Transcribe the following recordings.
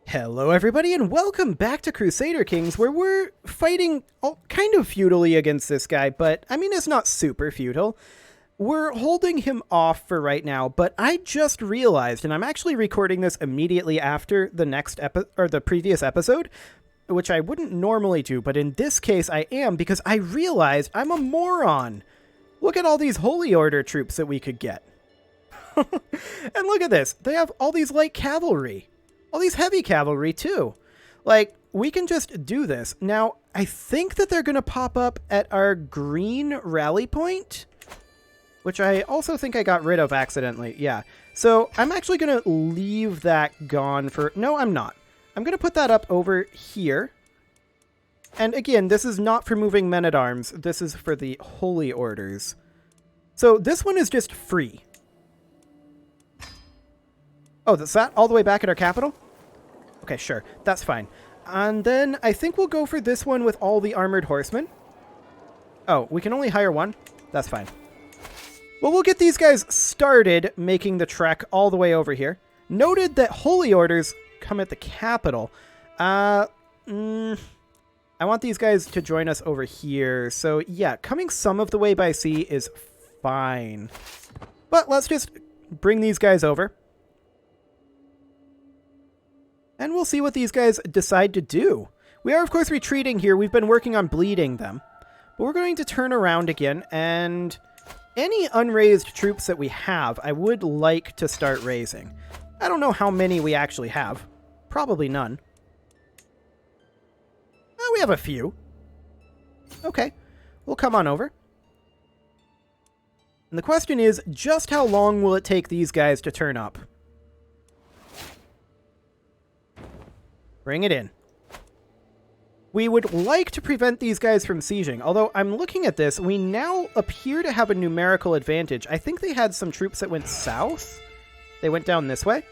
Hello everybody and welcome back to Crusader Kings, where we're fighting kind of futilely against this guy, but I mean it's not super futile. We're holding him off for right now, but I just realized, and I'm actually recording this immediately after the the previous episode, which I wouldn't normally do, but in this case I am because I realized I'm a moron. Look at all these Holy Order troops that we could get. And look at this, they have all these light cavalry. All these heavy cavalry, too. Like, we can just do this. Now, I think that they're going to pop up at our green rally point, which I also think I got rid of accidentally. Yeah. So, I'm actually going to leave that gone for... No, I'm not. I'm going to put that up over here. And again, this is not for moving men-at-arms. This is for the Holy Orders. So, this one is just free. Oh, that's that? All the way back at our capital? Okay, sure. That's fine. And then I think we'll go for this one with all the armored horsemen. Oh, we can only hire one? That's fine. Well, we'll get these guys started making the trek all the way over here. Noted that Holy Orders come at the capital. I want these guys to join us over here. So, yeah, coming some of the way by sea is fine. But let's just bring these guys over. And we'll see what these guys decide to do. We are, of course, retreating here. We've been working on bleeding them. But we're going to turn around again, and any unraised troops that we have, I would like to start raising. I don't know how many we actually have. Probably none. We have a few. Okay, we'll come on over. And the question is, just how long will it take these guys to turn up? Bring it in. We would like to prevent these guys from sieging, although I'm looking at this, we now appear to have a numerical advantage. I think they had some troops that went south. They went down this way.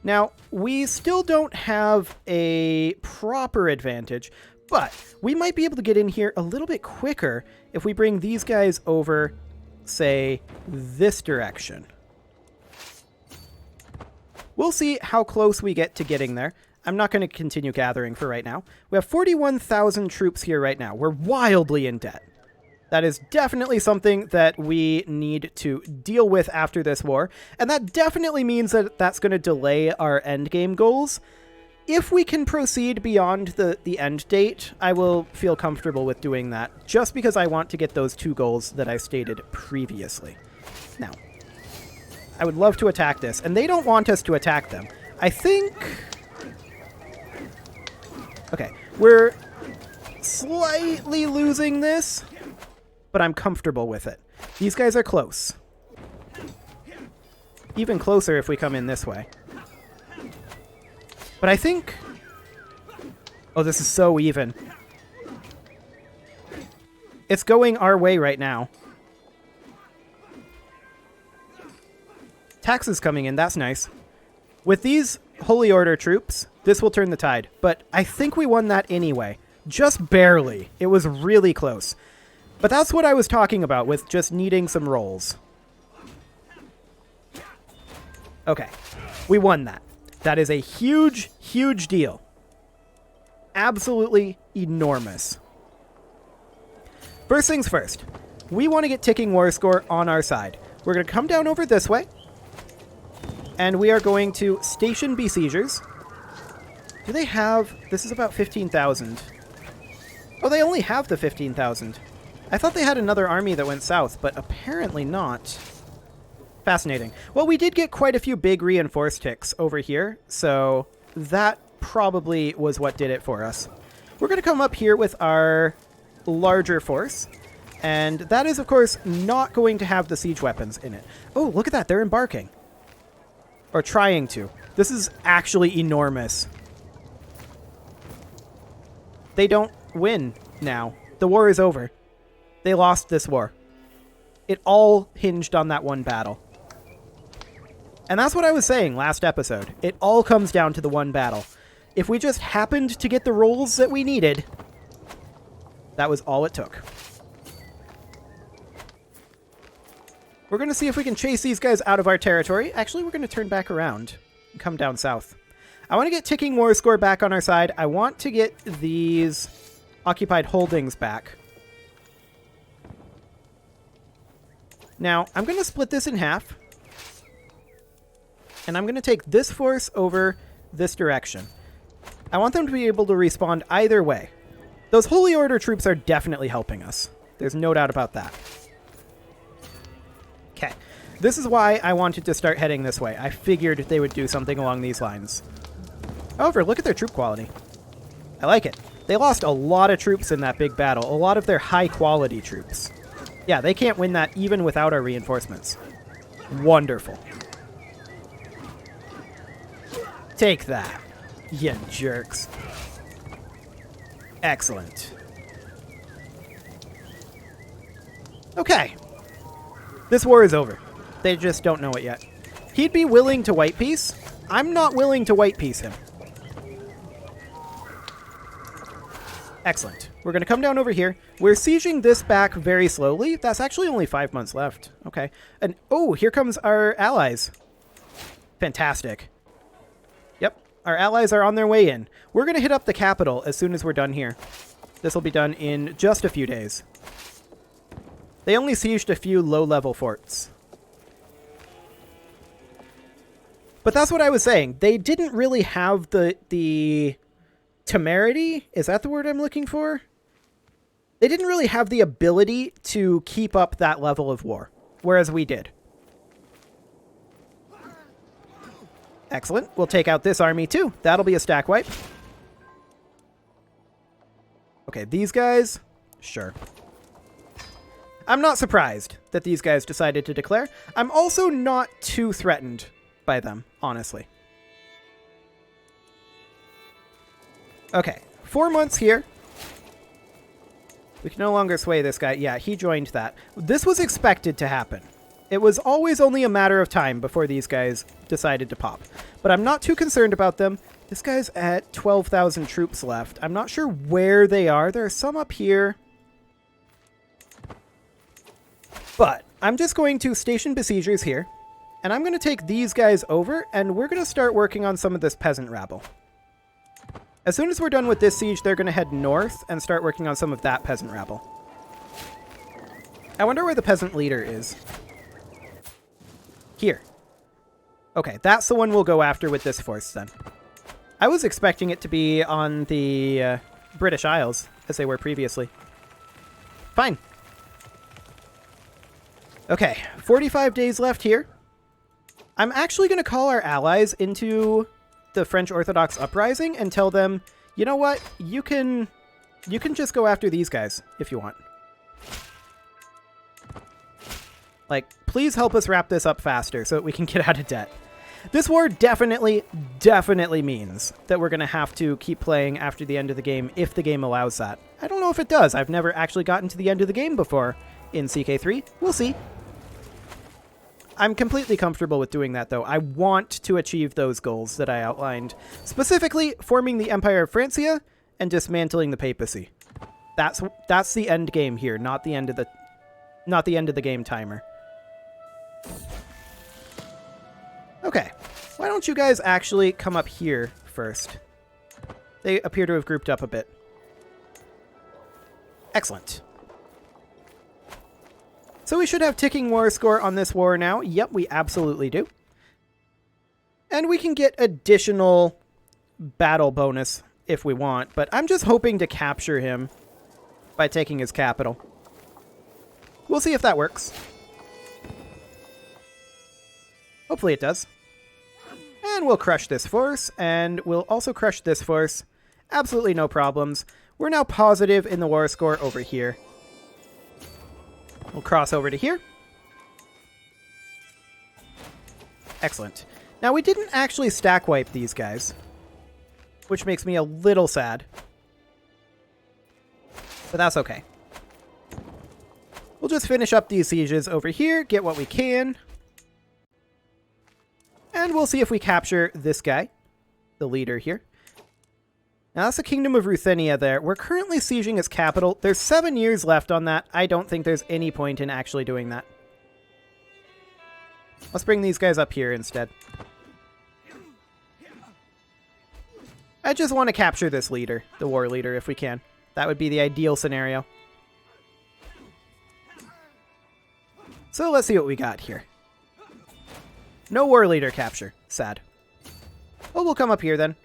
Now, we still don't have a proper advantage, but we might be able to get in here a little bit quicker if we bring these guys over, say, this direction. We'll see how close we get to getting there. I'm not going to continue gathering for right now. We have 41,000 troops here right now. We're wildly in debt. That is definitely something that we need to deal with after this war. And that definitely means that that's going to delay our endgame goals. If we can proceed beyond the end date, I will feel comfortable with doing that, just because I want to get those two goals that I stated previously. Now, I would love to attack this, and they don't want us to attack them. I think... Okay, we're slightly losing this, but I'm comfortable with it. These guys are close. Even closer if we come in this way. But I think... Oh, this is so even. It's going our way right now. Taxes coming in, that's nice. With these Holy Order troops, this will turn the tide. But I think we won that anyway. Just barely. It was really close. But that's what I was talking about with just needing some rolls. Okay. We won that. That is a huge, huge deal. Absolutely enormous. First things first. We want to get ticking war score on our side. We're going to come down over this way. And we are going to station besiegers. Do they have... This is about 15,000. Oh, they only have the 15,000. I thought they had another army that went south, but apparently not. Fascinating. Well, we did get quite a few big reinforced ticks over here, so that probably was what did it for us. We're going to come up here with our larger force, and that is, of course, not going to have the siege weapons in it. Oh, look at that. They're embarking. Or trying to. This is actually enormous. They don't win now. The war is over. They lost this war. It all hinged on that one battle. And that's what I was saying last episode. It all comes down to the one battle. If we just happened to get the rolls that we needed, that was all it took. We're going to see if we can chase these guys out of our territory. Actually, we're going to turn back around and come down south. I want to get ticking war score back on our side. I want to get these occupied holdings back. Now, I'm going to split this in half. And I'm going to take this force over this direction. I want them to be able to respond either way. Those Holy Order troops are definitely helping us. There's no doubt about that. Okay. This is why I wanted to start heading this way. I figured they would do something along these lines. However, look at their troop quality. I like it. They lost a lot of troops in that big battle. A lot of their high-quality troops. Yeah, they can't win that even without our reinforcements. Wonderful. Take that, you jerks. Excellent. Okay. This war is over. They just don't know it yet. He'd be willing to white peace. I'm not willing to white peace him. Excellent. We're going to come down over here. We're sieging this back very slowly. That's actually only 5 months left. Okay. And, oh, here comes our allies. Fantastic. Yep. Our allies are on their way in. We're going to hit up the capital as soon as we're done here. This will be done in just a few days. They only sieged a few low-level forts. But that's what I was saying. They didn't really have the temerity. Is that the word I'm looking for? They didn't really have the ability to keep up that level of war, whereas we did. Excellent. We'll take out this army too. That'll be a stack wipe. Okay, these guys, sure. I'm not surprised that these guys decided to declare. I'm also not too threatened by them, honestly. Okay, 4 months here. We can no longer sway this guy. Yeah, he joined that. This was expected to happen. It was always only a matter of time before these guys decided to pop. But I'm not too concerned about them. This guy's at 12,000 troops left. I'm not sure where they are. There are some up here. But I'm just going to station besiegers here. And I'm going to take these guys over, and we're going to start working on some of this peasant rabble. As soon as we're done with this siege, they're going to head north and start working on some of that peasant rabble. I wonder where the peasant leader is. Here. Okay, that's the one we'll go after with this force, then. I was expecting it to be on the British Isles, as they were previously. Fine. Okay, 45 days left here. I'm actually going to call our allies into the French Orthodox uprising and tell them, you know what, you can just go after these guys if you want. Like, please help us wrap this up faster so that we can get out of debt. This war definitely means that we're going to have to keep playing after the end of the game if the game allows that. I don't know if it does. I've never actually gotten to the end of the game before in CK3. We'll see. I'm completely comfortable with doing that, though. I want to achieve those goals that I outlined. Specifically, forming the Empire of Francia and dismantling the papacy. That's the end game here, not the end of the game timer. Okay, why don't you guys actually come up here first? They appear to have grouped up a bit. Excellent. So we should have ticking war score on this war now. Yep, we absolutely do. And we can get additional battle bonus if we want, but I'm just hoping to capture him by taking his capital. We'll see if that works. Hopefully it does. And we'll crush this force, and we'll also crush this force. Absolutely no problems. We're now positive in the war score over here. We'll cross over to here. Excellent. Now, we didn't actually stack wipe these guys, which makes me a little sad. But that's okay. We'll just finish up these sieges over here, get what we can. And we'll see if we capture this guy, the leader here. Now, that's the Kingdom of Ruthenia there. We're currently sieging its capital. There's 7 years left on that. I don't think there's any point in actually doing that. Let's bring these guys up here instead. I just want to capture this leader, the war leader, if we can. That would be the ideal scenario. So let's see what we got here. No war leader capture. Sad. Oh, we'll come up here then.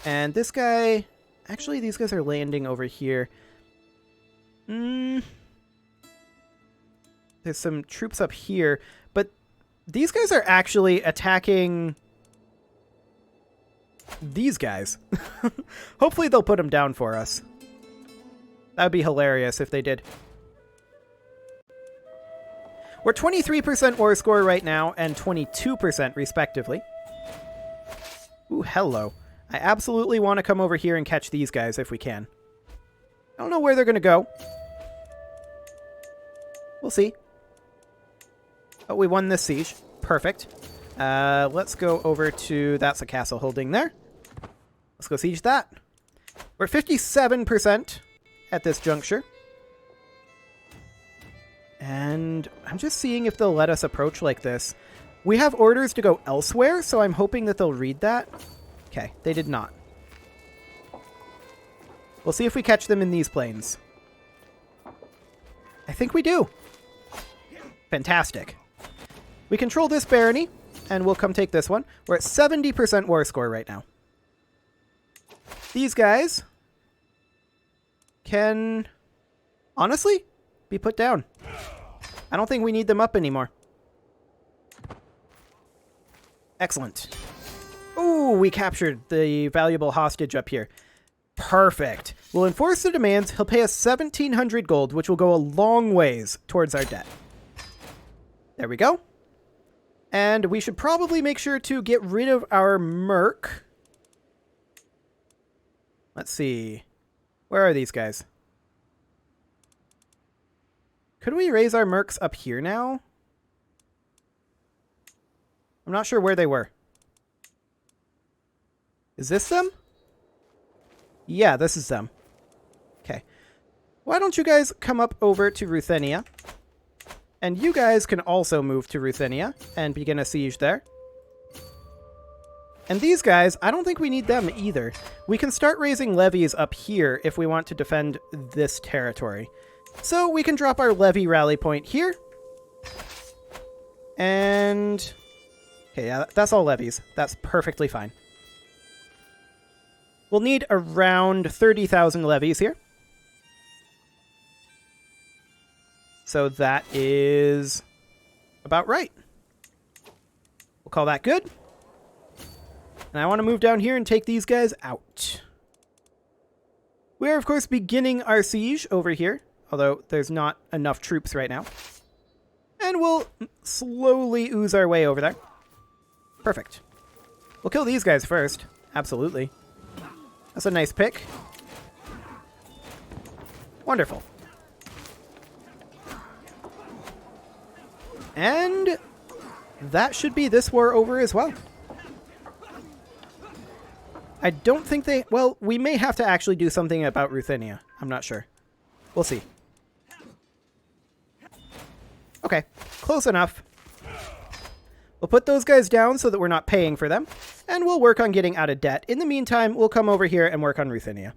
And this guy... Actually, these guys are landing over here. There's some troops up here, but these guys are actually attacking these guys. Hopefully they'll put them down for us. That would be hilarious if they did. We're 23% war score right now and 22% respectively. Ooh, hello. I absolutely want to come over here and catch these guys if we can. I don't know where they're going to go. We'll see. Oh, we won this siege. Perfect. Let's go over to... That's a castle holding there. Let's go siege that. We're 57% at this juncture. And I'm just seeing if they'll let us approach like this. We have orders to go elsewhere, so I'm hoping that they'll read that. Okay, they did not. We'll see if we catch them in these plains. I think we do. Fantastic. We control this barony, and we'll come take this one. We're at 70% war score right now. These guys can, honestly, be put down. I don't think we need them up anymore. Excellent. Ooh, we captured the valuable hostage up here. Perfect. We'll enforce the demands. He'll pay us 1,700 gold, which will go a long ways towards our debt. There we go. And we should probably make sure to get rid of our merc. Let's see. Where are these guys? Could we raise our mercs up here now? I'm not sure where they were. Is this them? Yeah, this is them. Okay. Why don't you guys come up over to Ruthenia? And you guys can also move to Ruthenia and begin a siege there. And these guys, I don't think we need them either. We can start raising levies up here if we want to defend this territory. So we can drop our levy rally point here. And... okay, yeah, that's all levies. That's perfectly fine. We'll need around 30,000 levies here. So that is about right. We'll call that good. And I want to move down here and take these guys out. We are, of course, beginning our siege over here, although there's not enough troops right now. And we'll slowly ooze our way over there. Perfect. We'll kill these guys first. Absolutely. That's a nice pick. Wonderful. And that should be this war over as well. I don't think they... well, we may have to actually do something about Ruthenia. I'm not sure. We'll see. Okay, close enough. We'll put those guys down so that we're not paying for them. And we'll work on getting out of debt. In the meantime, we'll come over here and work on Ruthenia.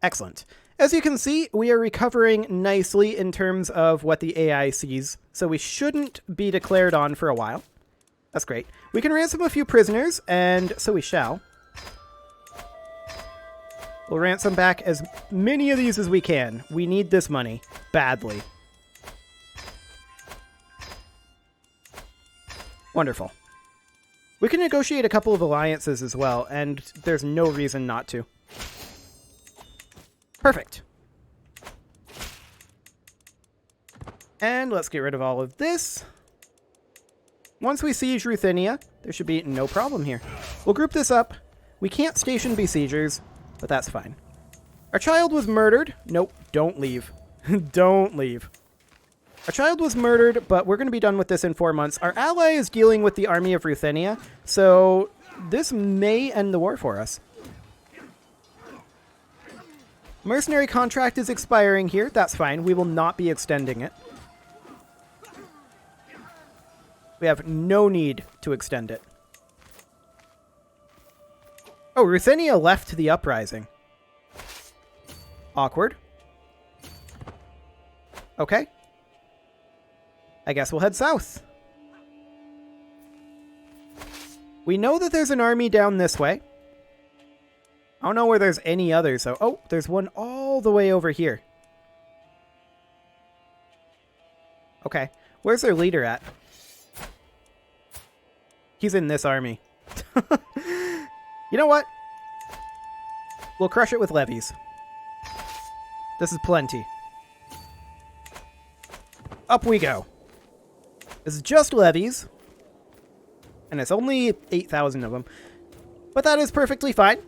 Excellent. As you can see, we are recovering nicely in terms of what the AI sees. So we shouldn't be declared on for a while. That's great. We can ransom a few prisoners, and so we shall. We'll ransom back as many of these as we can. We need this money badly. Wonderful. We can negotiate a couple of alliances as well, and there's no reason not to. Perfect. And let's get rid of all of this. Once we siege Ruthenia, there should be no problem here. We'll group this up. We can't station besiegers, but that's fine. Our child was murdered. Nope, don't leave. Don't leave. Our child was murdered, but we're going to be done with this in 4 months. Our ally is dealing with the army of Ruthenia, so this may end the war for us. Mercenary contract is expiring here. That's fine. We will not be extending it. We have no need to extend it. Oh, Ruthenia left the uprising. Awkward. Okay. I guess we'll head south. We know that there's an army down this way. I don't know where there's any others, though. Oh, there's one all the way over here. Okay. Where's their leader at? He's in this army. You know what? We'll crush it with levies. This is plenty. Up we go. This is just levies. And it's only 8,000 of them. But that is perfectly fine.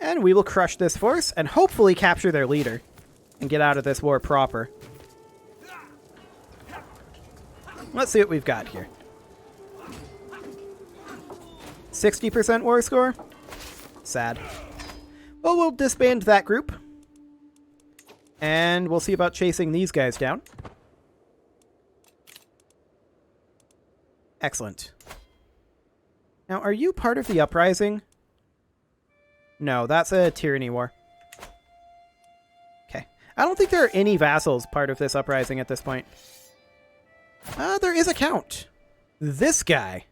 And we will crush this force and hopefully capture their leader. And get out of this war proper. Let's see what we've got here. 60% war score? Sad. Well, we'll disband that group. And we'll see about chasing these guys down. Excellent. Now, are you part of the uprising? No, that's a tyranny war. Okay. I don't think there are any vassals part of this uprising at this point. There is a count. This guy.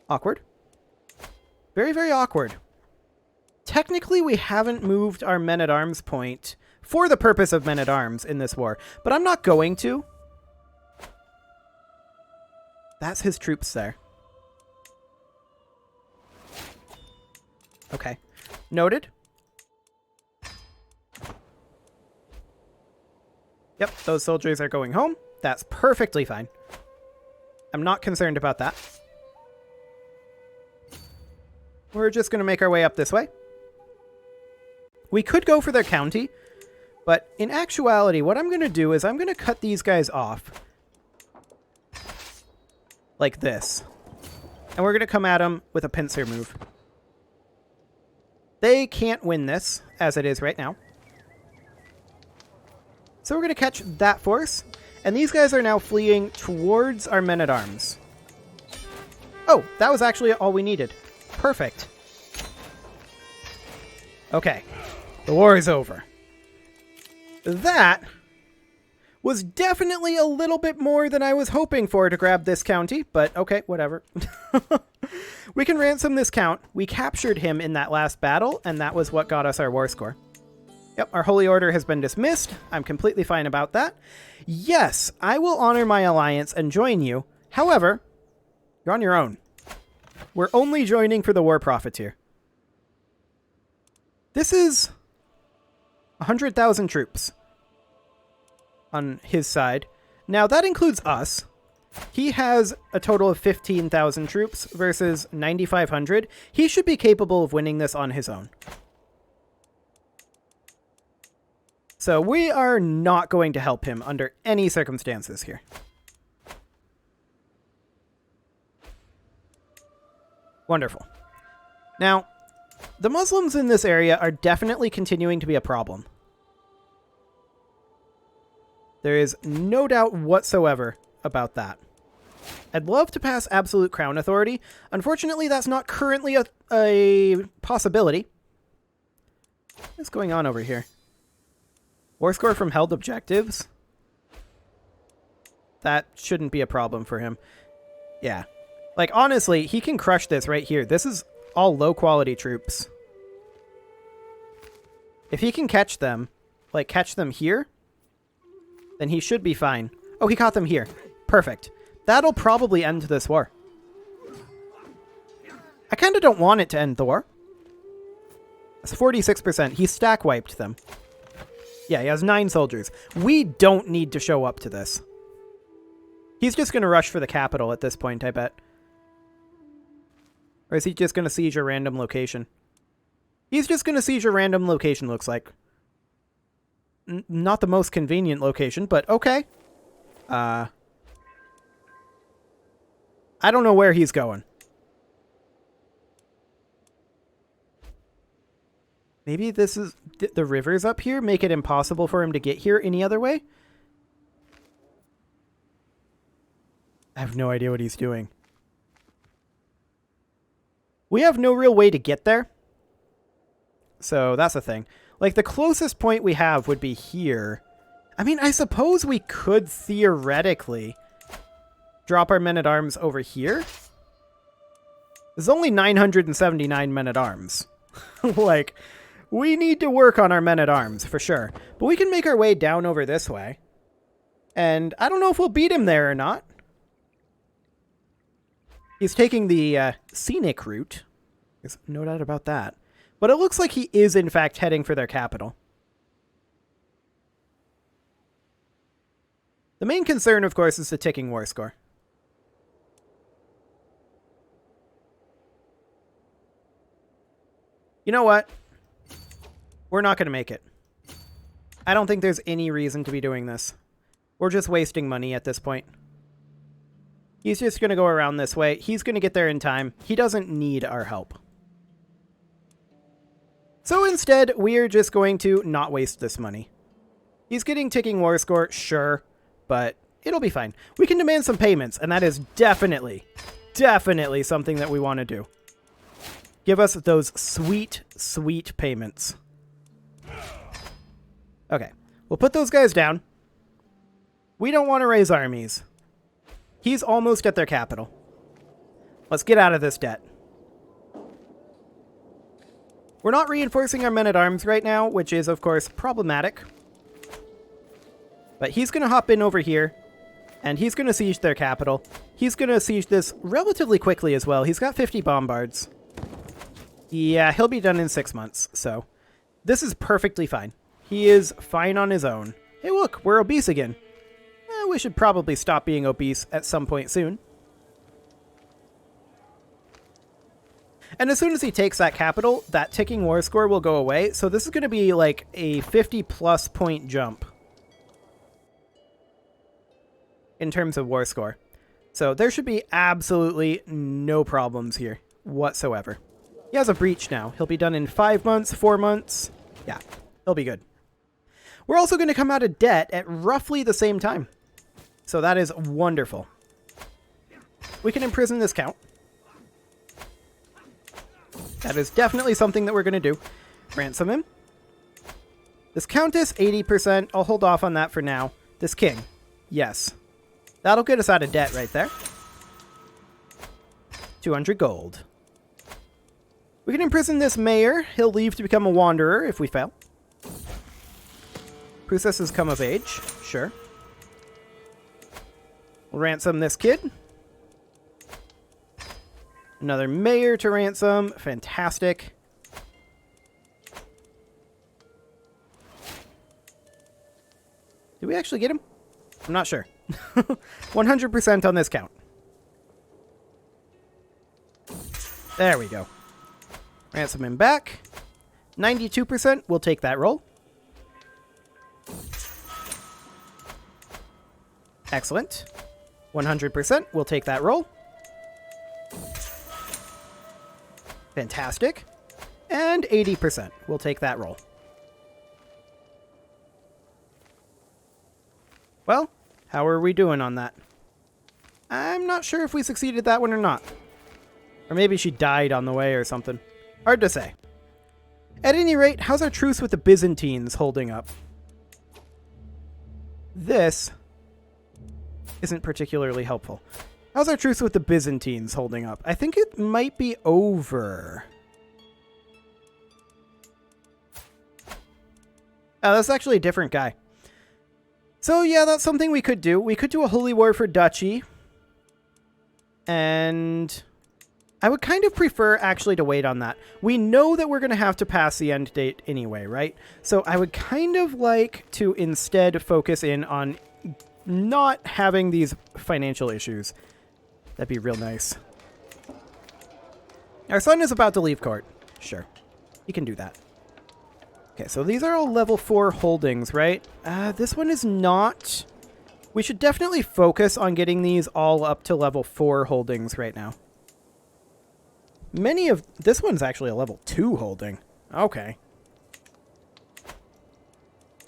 Awkward. Very, very awkward. Technically, we haven't moved our men-at-arms point for the purpose of men-at-arms in this war, but I'm not going to. That's his troops there. Okay. Noted. Yep, those soldiers are going home. That's perfectly fine. I'm not concerned about that. We're just going to make our way up this way. We could go for their county, but in actuality, what I'm going to do is I'm going to cut these guys off. Like this. And we're going to come at them with a pincer move. They can't win this, as it is right now. So we're going to catch that force. And these guys are now fleeing towards our men-at-arms. Oh, that was actually all we needed. Perfect. Okay. The war is over. That was definitely a little bit more than I was hoping for to grab this county, but okay, whatever. We can ransom this count. We captured him in that last battle, and that was what got us our war score. Yep, our holy order has been dismissed. I'm completely fine about that. Yes, I will honor my alliance and join you. However, you're on your own. We're only joining for the war profiteer. This is 100,000 troops on his side. Now, that includes us. He has a total of 15,000 troops versus 9,500. He should be capable of winning this on his own. So we are not going to help him under any circumstances here. Wonderful. Now, the Muslims in this area are definitely continuing to be a problem. There is no doubt whatsoever about that. I'd love to pass absolute crown authority. Unfortunately, that's not currently a possibility. What's going on over here? War score from held objectives? That shouldn't be a problem for him. Yeah. Like, honestly, he can crush this right here. This is all low-quality troops. If he can catch them, like, catch them here, then he should be fine. Oh, he caught them here. Perfect. That'll probably end this war. I kind of don't want it to end the war. That's 46%. He stack-wiped them. Yeah, he has 9 soldiers. We don't need to show up to this. He's just going to rush for the capital at this point, I bet. Or is he just going to siege a random location? He's just going to siege a random location, looks like. Not the most convenient location, but okay. I don't know where he's going. Maybe this is... the rivers up here make it impossible for him to get here any other way? I have no idea what he's doing. We have no real way to get there. So that's the thing. Like, the closest point we have would be here. I mean, I suppose we could theoretically drop our men-at-arms over here. There's only 979 men-at-arms. Like, we need to work on our men-at-arms, for sure. But we can make our way down over this way. And I don't know if we'll beat him there or not. He's taking the scenic route. There's no doubt about that. But it looks like he is, in fact, heading for their capital. The main concern, of course, is the ticking war score. You know what? We're not going to make it. I don't think there's any reason to be doing this. We're just wasting money at this point. He's just going to go around this way. He's going to get there in time. He doesn't need our help. So instead, we're just going to not waste this money. He's getting ticking war score, sure, but it'll be fine. We can demand some payments, and that is definitely something that we want to do. Give us those sweet, sweet payments. Okay, we'll put those guys down. We don't want to raise armies. He's almost at their capital. Let's get out of this debt. We're not reinforcing our men-at-arms right now, which is, of course, problematic. But he's going to hop in over here, and he's going to siege their capital. He's going to siege this relatively quickly as well. He's got 50 bombards. Yeah, he'll be done in 6 months, so this is perfectly fine. He is fine on his own. Hey, look, we're obese again. We should probably stop being obese at some point soon. And as soon as he takes that capital, that ticking war score will go away. So this is going to be like a 50-plus point jump in terms of war score. So there should be absolutely no problems here whatsoever. He has a breach now. He'll be done in 5 months, 4 months. Yeah, he'll be good. We're also going to come out of debt at roughly the same time. So that is wonderful. We can imprison this count. That is definitely something that we're going to do. Ransom him. This countess, 80%. I'll hold off on that for now. This king. Yes. That'll get us out of debt right there. 200 gold. We can imprison this mayor. He'll leave to become a wanderer if we fail. Princesses come of age. Sure. We'll ransom this kid. Another mayor to ransom. Fantastic. Did we actually get him? I'm not sure. 100% on this count. There we go. Ransom him back. 92%. We'll take that roll. Excellent. 100%. We'll take that roll. Fantastic. And 80%. We'll take that roll. Well, how are we doing on that? I'm not sure if we succeeded that one or not. Or maybe she died on the way or something. Hard to say. At any rate, how's our truce with the Byzantines holding up? This isn't particularly helpful. How's our truce with the Byzantines holding up? I think it might be over. Oh, that's actually a different guy. So yeah, that's something we could do. We could do a holy war for duchy. And I would kind of prefer actually to wait on that. We know that we're going to have to pass the end date anyway, right? So I would kind of like to instead focus in on not having these financial issues. That'd be real nice. Our son is about to leave court. Sure. He can do that. Okay, so these are all level 4 holdings, right? This one is not. We should definitely focus on getting these all up to level 4 holdings right now. This one's actually a level 2 holding. Okay.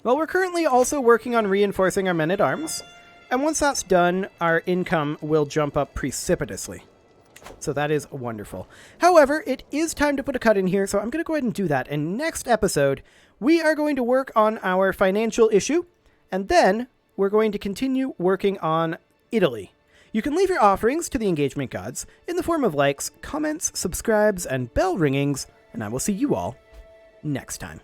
Well, we're currently also working on reinforcing our men-at-arms. And once that's done, our income will jump up precipitously. So that is wonderful. However, it is time to put a cut in here, so I'm going to go ahead and do that. And next episode, we are going to work on our financial issue, and then we're going to continue working on Italy. You can leave your offerings to the engagement gods in the form of likes, comments, subscribes, and bell ringings, and I will see you all next time.